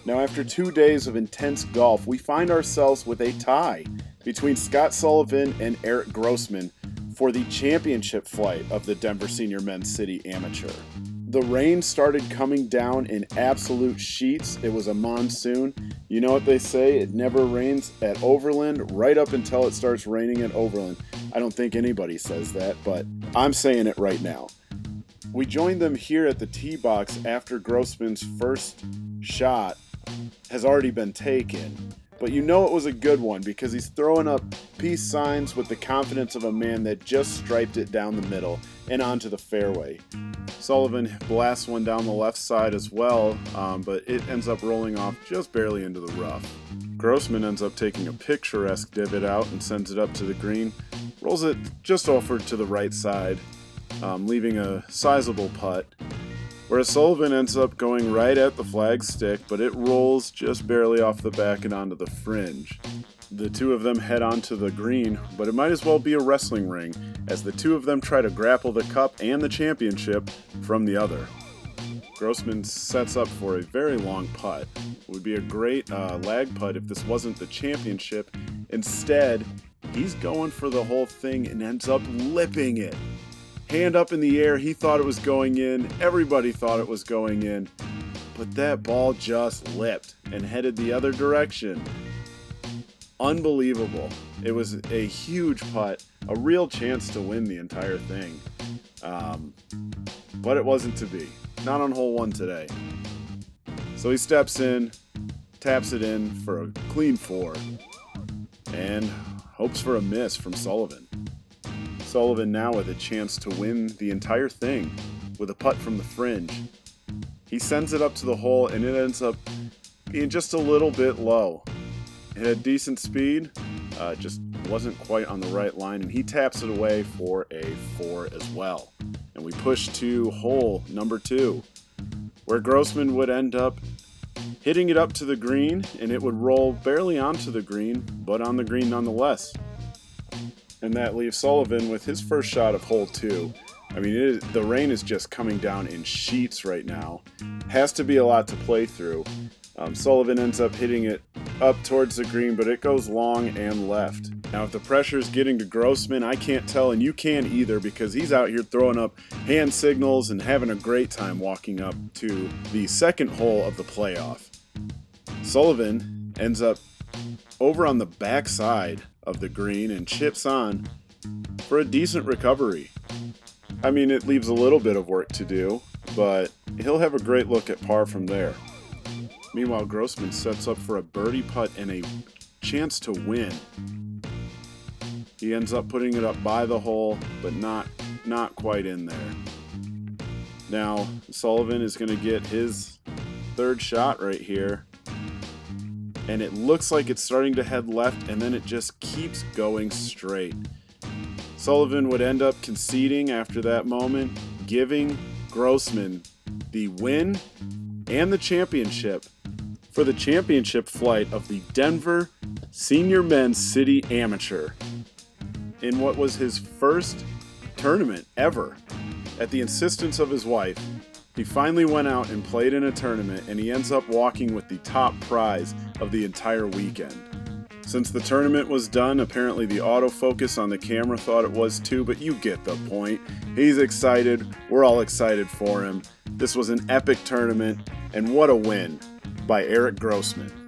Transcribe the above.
Now, after 2 days of intense golf, we find ourselves with a tie between Scott Sullivan and Eric Grossman for the championship flight of the Denver Senior Men's City Amateur. The rain started coming down in absolute sheets. It was a monsoon. You know what they say, it never rains at Overland right up until it starts raining at Overland. I don't think anybody says that, but I'm saying it right now. We joined them here at the tee box after Grossman's first shot has already been taken. But you know it was a good one because he's throwing up peace signs with the confidence of a man that just striped it down the middle and onto the fairway. Sullivan blasts one down the left side as well, but it ends up rolling off just barely into the rough. Grossman ends up taking a picturesque divot out and sends it up to the green, rolls it just over to the right side, leaving a sizable putt. Whereas Sullivan ends up going right at the flag stick, but it rolls just barely off the back and onto the fringe. The two of them head onto the green, but it might as well be a wrestling ring, as the two of them try to grapple the cup and the championship from the other. Grossman sets up for a very long putt. It would be a great lag putt if this wasn't the championship. Instead, he's going for the whole thing and ends up lipping it. Hand up in the air, he thought it was going in, everybody thought it was going in, but that ball just lipped and headed the other direction. Unbelievable. It was a huge putt, a real chance to win the entire thing, but it wasn't to be. Not on hole 1 today. So he steps in, taps it in for a clean 4, and hopes for a miss from Sullivan. Sullivan now with a chance to win the entire thing with a putt from the fringe. He sends it up to the hole and it ends up being just a little bit low. It had decent speed, just wasn't quite on the right line, and he taps it away for a 4 as well. And we push to hole number 2, where Grossman would end up hitting it up to the green, and it would roll barely onto the green, but on the green nonetheless. And that leaves Sullivan with his first shot of hole 2. I mean, the rain is just coming down in sheets right now. Has to be a lot to play through. Sullivan ends up hitting it up towards the green, but it goes long and left. Now, if the pressure is getting to Grossman, I can't tell, and you can't either, because he's out here throwing up hand signals and having a great time walking up to the second hole of the playoff. Sullivan ends up over on the backside of the green and chips on for a decent recovery. I mean, it leaves a little bit of work to do, but he'll have a great look at par from there. Meanwhile, Grossman sets up for a birdie putt and a chance to win. He ends up putting it up by the hole, but not quite in there. Now, Sullivan is going to get his third shot right here. And it looks like it's starting to head left, and then it just keeps going straight. Sullivan would end up conceding after that moment, giving Grossman the win and the championship for the championship flight of the Denver Senior Men's City Amateur in what was his first tournament ever. At the insistence of his wife, he finally went out and played in a tournament, and he ends up walking with the top prize of the entire weekend. Since the tournament was done, apparently the autofocus on the camera thought it was too, but you get the point. He's excited. We're all excited for him. This was an epic tournament, and what a win by Eric Grossman.